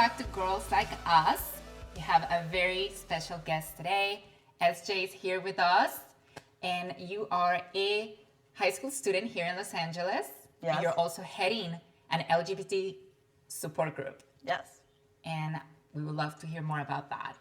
back to Girls Like Us. We have a very special guest today. SJ is here with us, and you are a high school student here in Los Angeles. Yes. And you're also heading an LGBT support group. Yes. And we would love to hear more about that.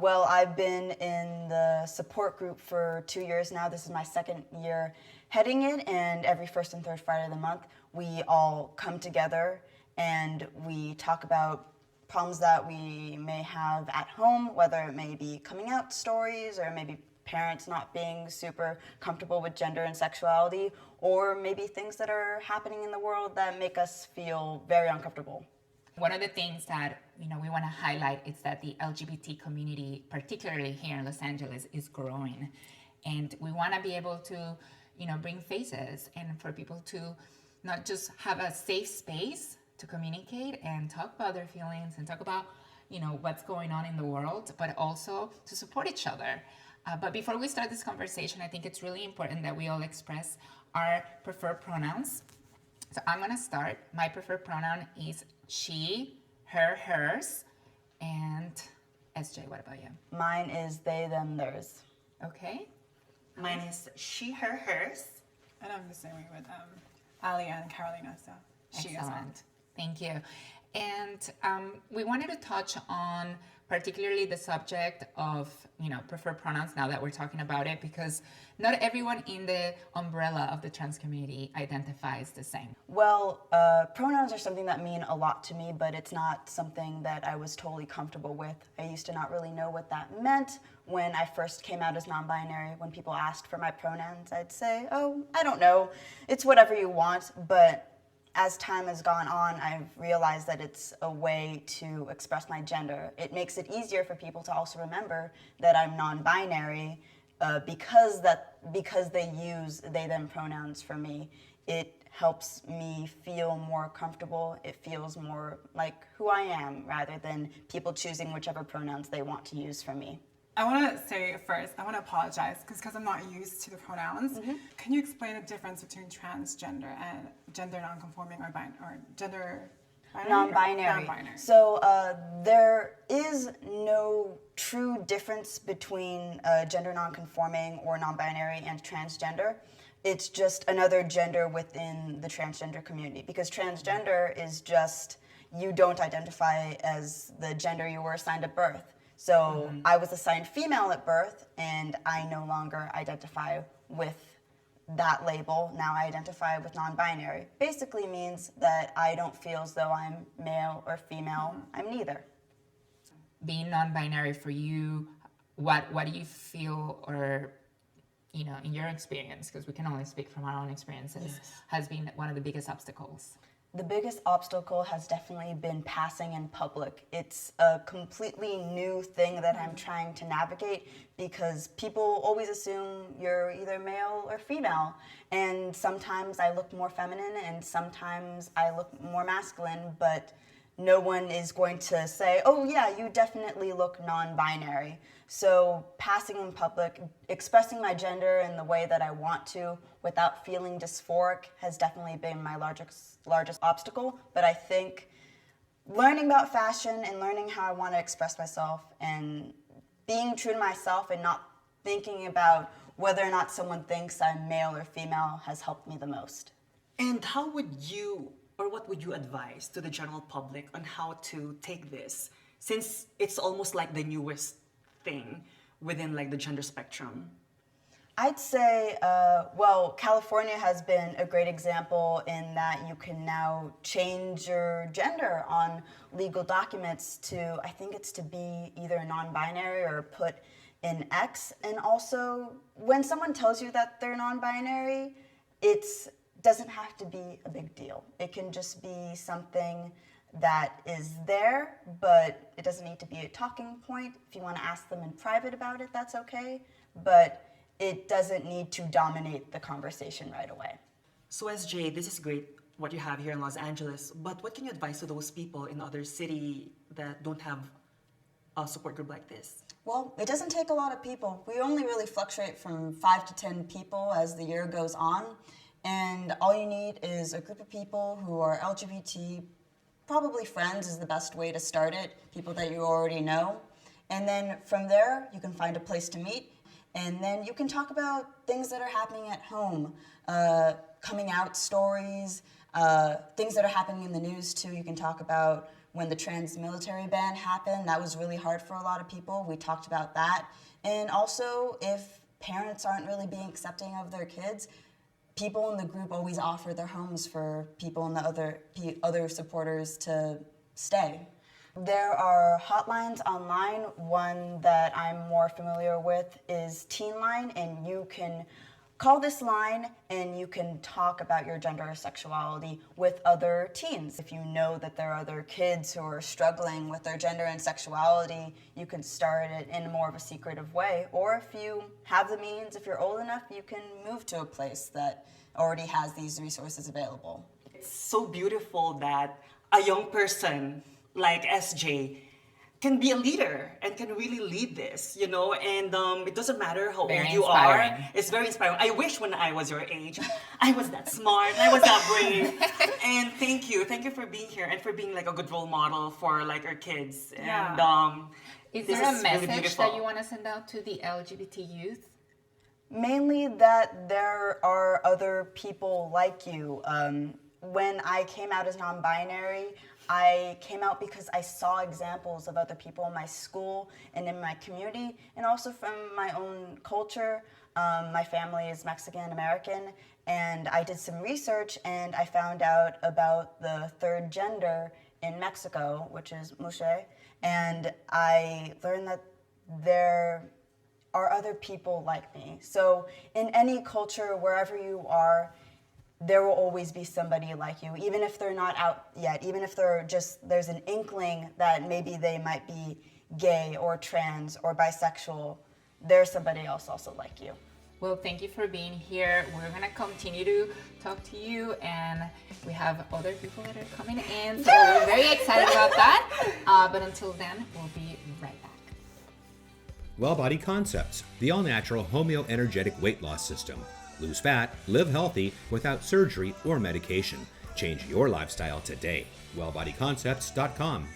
Well, I've been in the support group for 2 years now. This is my second year heading it, and every first and third Friday of the month, we all come together and we talk about problems that we may have at home, whether it may be coming out stories or maybe parents not being super comfortable with gender and sexuality, or maybe things that are happening in the world that make us feel very uncomfortable. One of the things that we want to highlight is that the LGBT community, particularly here in Los Angeles, is growing, and we want to be able to bring faces and for people to not just have a safe space to communicate and talk about their feelings and talk about what's going on in the world, but also to support each other. But before we start this conversation, I think it's really important that we all express our preferred pronouns. So I'm going to start. My preferred pronoun is she, her, hers. And SJ, what about you? Mine is they, them, theirs. Okay. Mine is she, her, hers. And I'm the same way with Ali and Carolina, so she as well. Excellent. Thank you. And we wanted to touch on particularly the subject of preferred pronouns now that we're talking about it, because not everyone in the umbrella of the trans community identifies the same. Well, pronouns are something that mean a lot to me, but it's not something that I was totally comfortable with. I used to not really know what that meant when I first came out as non-binary. When people asked for my pronouns, I'd say, oh, I don't know. It's whatever you want. But as time has gone on, I've realized that it's a way to express my gender. It makes it easier for people to also remember that I'm non-binary because they use they/them pronouns for me. It helps me feel more comfortable. It feels more like who I am rather than people choosing whichever pronouns they want to use for me. I want to say first, I want to apologize because I'm not used to the pronouns. Mm-hmm. Can you explain the difference between transgender and gender nonconforming or gender Non-binary. Non-binary. So there is no true difference between gender nonconforming or non-binary and transgender. It's just another gender within the transgender community, because transgender is just you don't identify as the gender you were assigned at birth. So I was assigned female at birth, and I no longer identify with that label. Now I identify with non-binary. Basically means that I don't feel as though I'm male or female. I'm neither. Being non-binary for you, what do you feel, or in your experience, because we can only speak from our own experiences, has been one of the biggest obstacles? The biggest obstacle has definitely been passing in public. It's a completely new thing that I'm trying to navigate, because people always assume you're either male or female. And sometimes I look more feminine and sometimes I look more masculine, but no one is going to say, oh yeah, you definitely look non-binary. So passing in public, expressing my gender in the way that I want to without feeling dysphoric has definitely been my largest obstacle. But I think learning about fashion and learning how I want to express myself and being true to myself and not thinking about whether or not someone thinks I'm male or female has helped me the most. And how would you, or what would you advise to the general public on how to take this, since it's almost like the newest thing within like the gender spectrum? I'd say, California has been a great example in that you can now change your gender on legal documents to, I think it's to be either non-binary or put in X. And also, when someone tells you that they're non-binary, it doesn't have to be a big deal. It can just be something that is there, but it doesn't need to be a talking point. If you want to ask them in private about it, that's okay. But it doesn't need to dominate the conversation right away. So SJ, this is great what you have here in Los Angeles, but what can you advise to those people in other cities that don't have a support group like this? Well, it doesn't take a lot of people. We only really fluctuate from 5 to 10 people as the year goes on. And all you need is a group of people who are LGBT probably friends is the best way to start it, people that you already know. And then from there, you can find a place to meet. And then you can talk about things that are happening at home, coming out stories, things that are happening in the news too. You can talk about when the trans military ban happened. That was really hard for a lot of people. We talked about that. And also, if parents aren't really being accepting of their kids, people in the group always offer their homes for people and the other supporters to stay. There are hotlines online. One that I'm more familiar with is Teen Line, and you can call this line and you can talk about your gender or sexuality with other teens. If you know that there are other kids who are struggling with their gender and sexuality, you can start it in more of a secretive way. Or if you have the means, if you're old enough, you can move to a place that already has these resources available. It's so beautiful that a young person like SJ can be a leader and can really lead this, you know, and it doesn't matter how Very old you inspiring. are. It's very inspiring. I wish when I was your age, I was that smart, I was that brave. And thank you for being here and for being like a good role model for like our kids. Yeah. And Is this there a is really message beautiful. that you want to send out to the LGBT youth? Mainly that there are other people like you. When I came out as non-binary, I came out because I saw examples of other people in my school and in my community, and also from my own culture. My family is Mexican American, and I did some research and I found out about the third gender in Mexico, which is mujer, and I learned that there are other people like me. So in any culture, wherever you are, there will always be somebody like you, even if they're not out yet, even if there's an inkling that maybe they might be gay or trans or bisexual, there's somebody else also like you. Well, thank you for being here. We're going to continue to talk to you, and we have other people that are coming in, so we're very excited about that. But until then, we'll be right back. Well Body Concepts, the all-natural homeoenergetic weight loss system. Lose fat, live healthy without surgery or medication. Change your lifestyle today. wellbodyconcepts.com.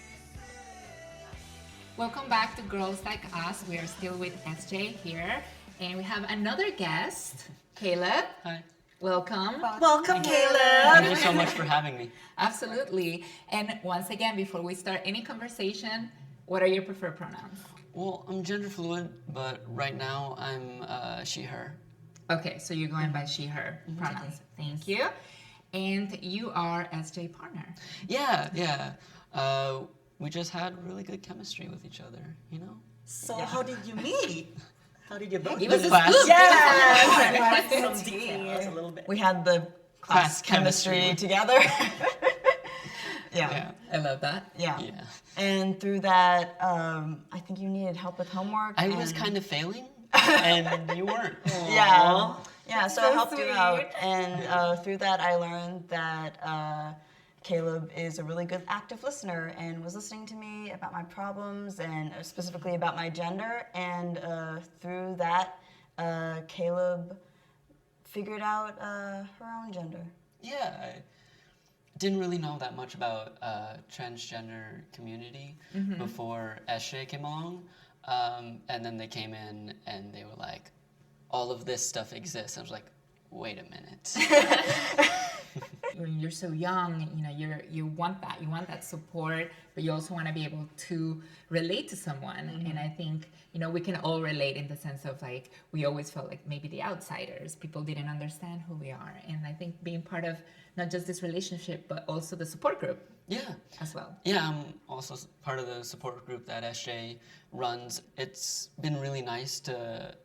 Welcome back to Girls Like Us. We are still with SJ here, and we have another guest, Caleb. Hi. Welcome. Welcome, Caleb. Thank you so much for having me. Absolutely. And once again, before we start any conversation, what are your preferred pronouns? Well, I'm gender fluid, but right now I'm she, her. Okay, so you're going by she, her pronouns. Thank you. And you are SJ partner. Yeah. We just had really good chemistry with each other, you know? So how did you meet? How did you both Give us a class. scoop. Yes! Some details a little bit. We had the Class class chemistry chemistry. together. Yeah. I love that. Yeah. Yeah. And through that, I think you needed help with homework. I was kind of failing, and you weren't. Yeah. Yeah, so I So helped you out. sweet. And through that, I learned that Caleb is a really good active listener and was listening to me about my problems and specifically about my gender. And through that, Caleb figured out her own gender. Yeah, I didn't really know that much about transgender community before Eshe came along, and then they came in and they were like, all of this stuff exists. I was like, wait a minute. When you're so young, you know, you want that support, but you also want to be able to relate to someone. And I think, you know, we can all relate in the sense of like, we always felt like maybe the outsiders, people didn't understand who we are. And I think being part of not just this relationship, but also the support group Yeah. as well. Yeah, I'm also part of the support group that SJ runs. It's been really nice to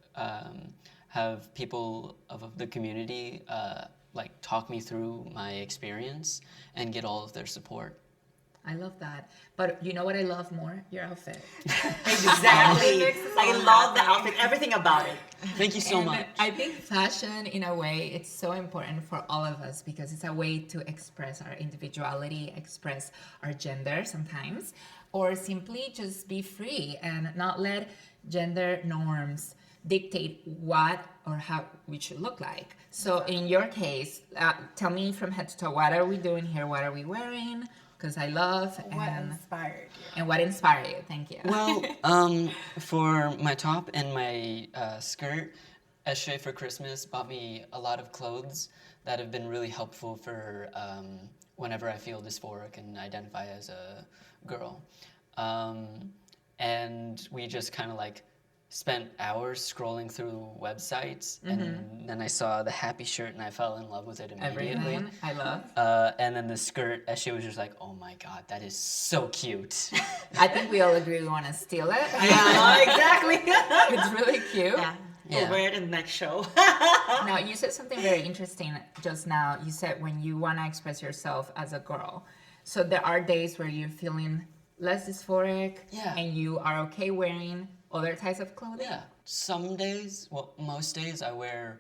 have people of the community like talk me through my experience and get all of their support. I love that. But you know what I love more? Your outfit. Exactly. I love the outfit, everything about it. Thank you so And much. I think fashion, in a way, it's so important for all of us because it's a way to express our individuality, express our gender sometimes, or simply just be free and not let gender norms dictate what or how we should look like. So in your case, tell me from head to toe, what are we doing here? What are we wearing? because I love What and inspired you? and what inspired you. Thank you. Well, for my top and my skirt, Eshe for Christmas bought me a lot of clothes that have been really helpful for whenever I feel dysphoric and identify as a girl. And we just kind of like spent hours scrolling through websites, and then I saw the happy shirt and I fell in love with it immediately. Everything I love. And then the skirt, Eshe was just like, oh my god, that is so cute. I think we all agree we want to steal it. Yeah, exactly. It's really cute. Yeah. We'll wear it in the next show. Now, you said something very interesting just now. You said when you want to express yourself as a girl. So there are days where you're feeling less dysphoric Yeah. and you are okay wearing other types of clothing. Yeah, some days, well, most days I wear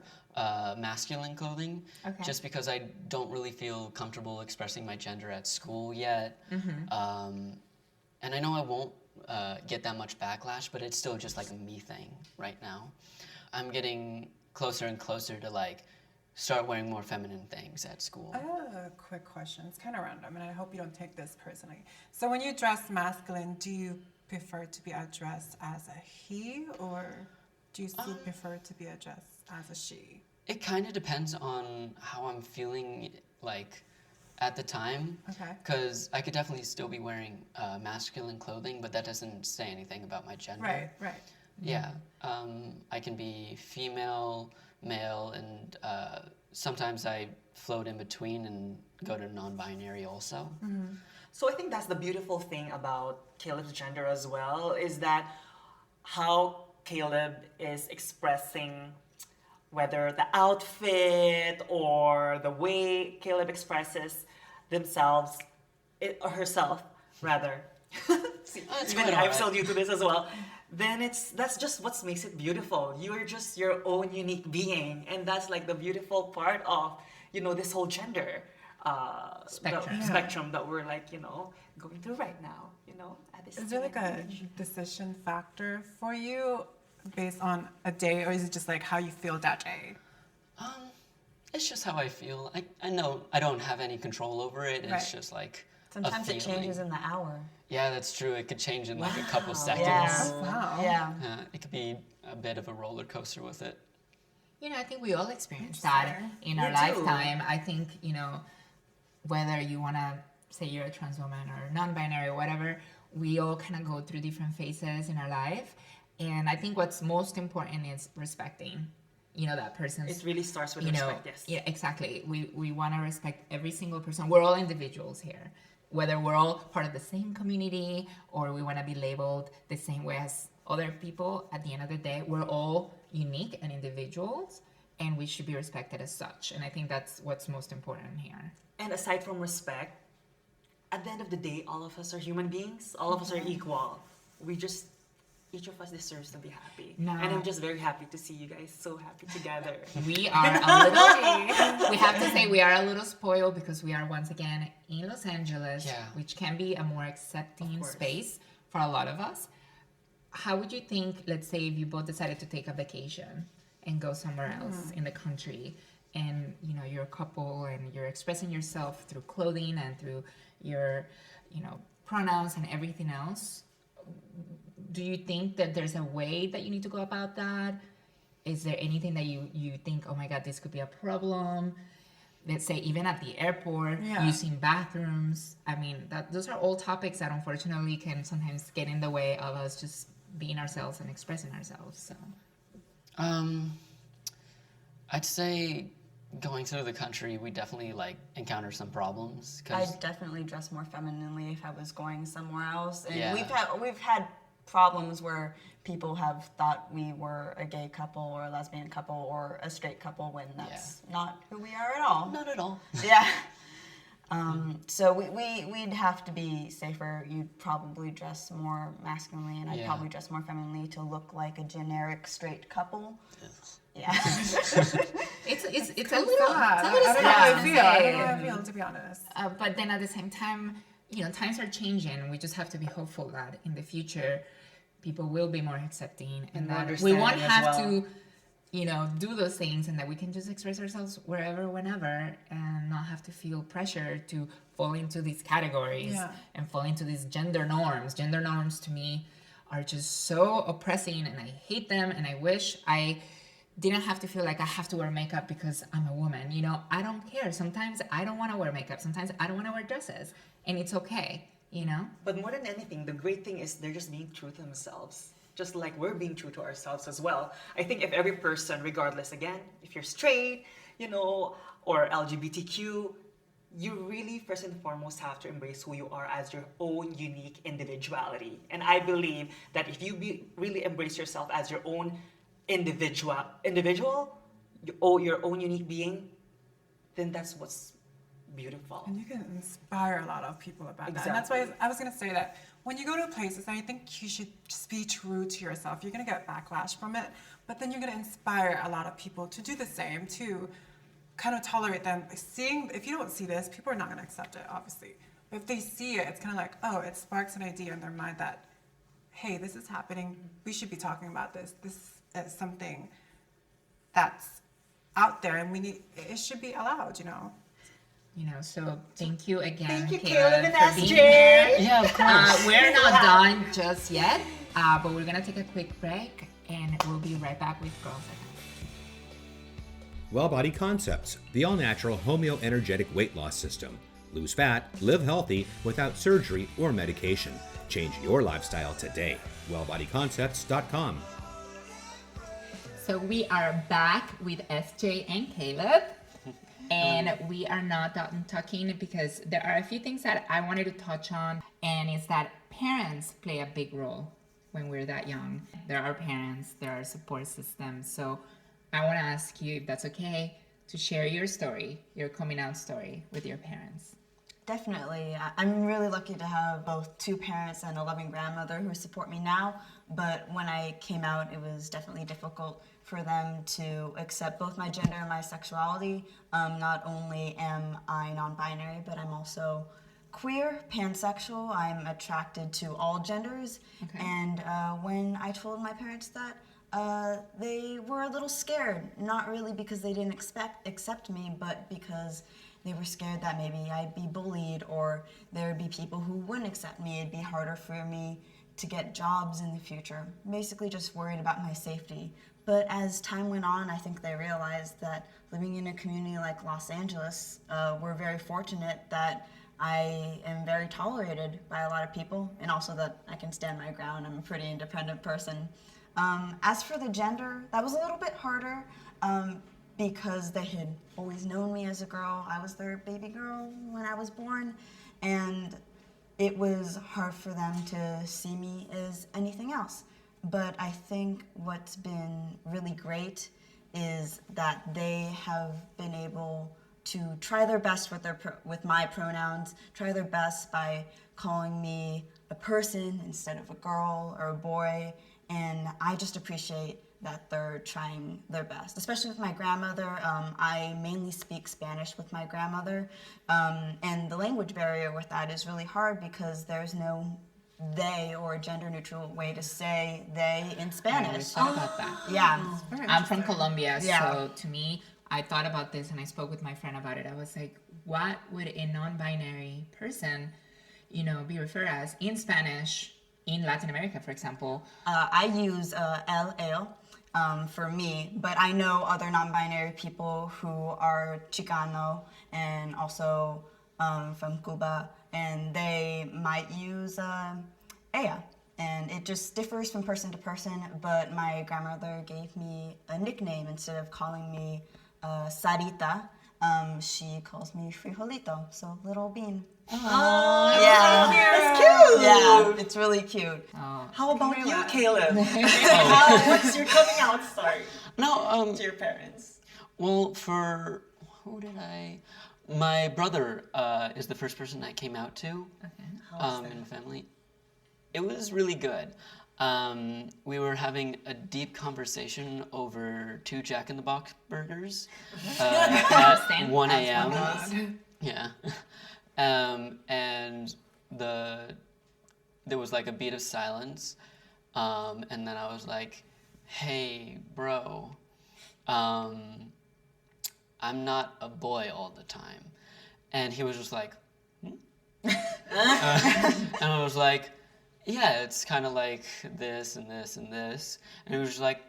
masculine clothing Okay. just because I don't really feel comfortable expressing my gender at school yet. And I know I won't get that much backlash, but it's still just like a me thing right now. I'm getting closer and closer to like start wearing more feminine things at school. I have a quick question. It's kind of random, and I hope you don't take this personally. So when you dress masculine, do you prefer to be addressed as a he, or do you still prefer to be addressed as a she? It kind of depends on how I'm feeling like at the time. Okay. Because I could definitely still be wearing masculine clothing, but that doesn't say anything about my gender. Right, right. Yeah, I can be female, male, and sometimes I float in between and go to non-binary also. So I think that's the beautiful thing about Caleb's gender as well, is that how Caleb is expressing, whether the outfit or the way Caleb expresses themselves, or herself rather. It's Even quite I'm alright. so new to this as well. Then that's just what makes it beautiful. You're just your own unique being, and that's like the beautiful part of this whole gender Spectrum. spectrum that we're like going through right now. At this Is there like a decision factor for you based on a day, or is it just like how you feel that day? It's just how I feel. I know I don't have any control over it. It's Right. just like Sometimes a it feeling. changes in the hour. Yeah, that's true. It could change in like a couple seconds. Yeah. Wow. Yeah. It could be a bit of a roller coaster with it. I think we all experience that in our We do. lifetime. I think, whether you want to say you're a trans woman or non-binary or whatever, we all kind of go through different phases in our life. And I think what's most important is respecting, that person's... It really starts with you know, respect. Yes. Yeah, exactly. We want to respect every single person. We're all individuals here. Whether we're all part of the same community or we want to be labeled the same way as other people, at the end of the day, we're all unique and individuals, and we should be respected as such. And I think that's what's most important here. And aside from respect, at the end of the day, all of us are human beings. All of us are equal. Each of us deserves to be happy. No. And I'm just very happy to see you guys so happy together. We are a little, we have to say we are a little spoiled because we are once again in Los Angeles, Yeah. which can be a more accepting course. space for a lot of us. How would you think, let's say if you both decided to take a vacation and go somewhere else in the country, and you're a couple and you're expressing yourself through clothing and through your pronouns and everything else, do you think that there's a way that you need to go about that? Is there anything that you think, oh my God, this could be a problem? Let's say even at the airport, Yeah. using bathrooms. I mean, those are all topics that unfortunately can sometimes get in the way of us just being ourselves and expressing ourselves. So I'd say going through the country, we definitely like encounter some problems. I'd definitely dress more femininely if I was going somewhere else. And Yeah. we've had problems where people have thought we were a gay couple or a lesbian couple or a straight couple when that's not who we are at all. Not at all. Yeah. So we'd have to be safer. You'd probably dress more masculinely, and I'd Yeah. probably dress more femininely to look like a generic straight couple. Yes. Yeah. it's a little, Sad. it's a I little don't know how sad I to feel. I don't say. know how I feel, to be honest. But then at the same time, times are changing. We just have to be hopeful that in the future, people will be more accepting and more that we won't understanding as have well. to, do those things, and that we can just express ourselves wherever, whenever, and not have to feel pressure to fall into these categories and fall into these gender norms. Gender norms to me are just so oppressing, and I hate them, and I wish I didn't have to feel like I have to wear makeup because I'm a woman. I don't care. Sometimes I don't want to wear makeup. Sometimes I don't want to wear dresses, and it's okay, But more than anything, the great thing is they're just being true to themselves. Just like we're being true to ourselves as well. I think if every person, regardless, again, if you're straight, or LGBTQ, you really first and foremost have to embrace who you are as your own unique individuality. And I believe that if you really embrace yourself as your own individual, your own unique being, then that's what's beautiful. And you can inspire a lot of people about that. Exactly. And that's why I was going to say that when you go to places, I think you should just be true to yourself. You're going to get backlash from it, but then you're going to inspire a lot of people to do the same, to kind of tolerate them. If you don't see this, people are not going to accept it, obviously. But if they see it, it's kind of like, oh, it sparks an idea in their mind that, hey, this is happening. We should be talking about this. This is something that's out there, and it should be allowed, So thank you again, Thank you, Caleb, Caleb and for being SJ. here. Yeah, of course. We're not done just yet, but we're gonna take a quick break, and we'll be right back with Girls Ahead. Well Body Concepts, the all-natural homeoenergetic weight loss system. Lose fat, live healthy without surgery or medication. Change your lifestyle today. wellbodyconcepts.com. So we are back with SJ and Caleb, and we are not done talking because there are a few things that I wanted to touch on, and it's that parents play a big role when we're that young. There are parents, there are support systems. So I want to ask you, if that's okay, to share your story, your coming out story with your parents. Definitely. I'm really lucky to have both two parents and a loving grandmother who support me now. But when I came out, it was definitely difficult for them to accept both my gender and my sexuality. Not only am I non-binary, but I'm also queer, pansexual. I'm attracted to all genders. Okay. And when I told my parents that, they were a little scared. Not really because they didn't accept me, but because they were scared that maybe I'd be bullied, or there would be people who wouldn't accept me. It'd be harder for me to get jobs in the future. Basically just worried about my safety. But as time went on, I think they realized that living in a community like Los Angeles, we're very fortunate that I am very tolerated by a lot of people, and also that I can stand my ground. I'm a pretty independent person. As for the gender, that was a little bit harder. Because they had always known me as a girl. I was their baby girl when I was born, and it was hard for them to see me as anything else. But I think what's been really great is that they have been able to try their best with my pronouns, try their best by calling me a person instead of a girl or a boy, and I just appreciate that they're trying their best, especially with my grandmother. I mainly speak Spanish with my grandmother, and the language barrier with that is really hard because there's no they or a gender neutral way to say they in I Spanish. always thought about that. Yeah. I'm from Colombia, Yeah. so to me, I thought about this and I spoke with my friend about it. I was like, what would a non-binary person, be referred as in Spanish in Latin America, for example? I use LL for me, but I know other non-binary people who are Chicano and also from Cuba, and they might use ella. And it just differs from person to person, but my grandmother gave me a nickname instead of calling me Sarita. She calls me Frijolito, so little bean. Oh, Yeah. that's cute. Yeah, it's really cute. How about you, Caleb? What's your coming out story No, to your parents? well, my brother is the first person I came out to in the family. It was really good. We were having a deep conversation over 2 Jack in the Box burgers at 1 a.m. Yeah. And there was like a beat of silence, and then I was like, "Hey, bro, I'm not a boy all the time. And he was just like, and I was like, yeah, it's kind of like this and this and this. And he was just like,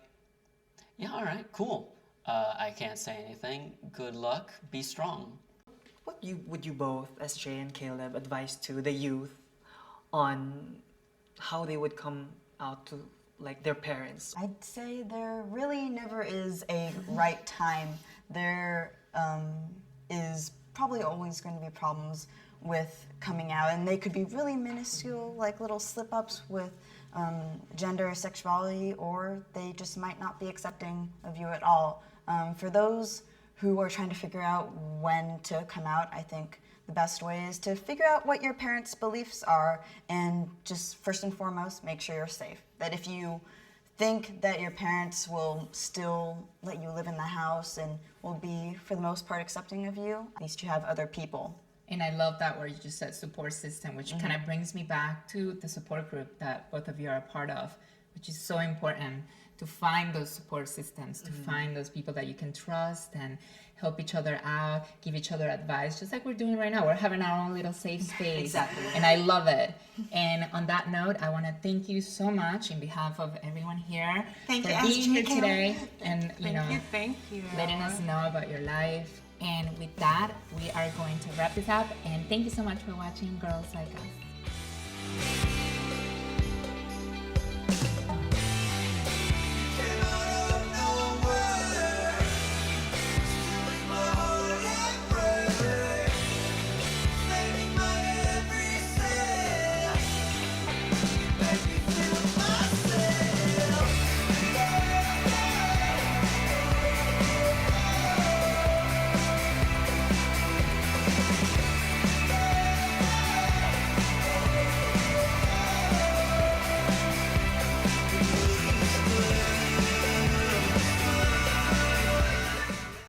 yeah, all right, cool. I can't say anything. Good luck. Be strong. What would you both, SJ and Caleb, advise to the youth on how they would come out to like their parents? I'd say there really never is a right time. There is probably always going to be problems with coming out, and they could be really minuscule, like little slip-ups with gender or sexuality, or they just might not be accepting of you at all. For those who are trying to figure out when to come out, I think the best way is to figure out what your parents' beliefs are, and just first and foremost, make sure you're safe. That if you think that your parents will still let you live in the house and will be, for the most part, accepting of you, at least you have other people. And I love that word you just said, support system, which kind of brings me back to the support group that both of you are a part of, which is so important to find those support systems, to find those people that you can trust and help each other out, give each other advice, just like we're doing right now. We're having our own little safe space. Exactly. And I love it. And on that note, I want to thank you so much in behalf of everyone here Thank for you, being here SJ. today and Thank you. letting us know about your life. And with that, we are going to wrap this up. And thank you so much for watching Girls Like Us.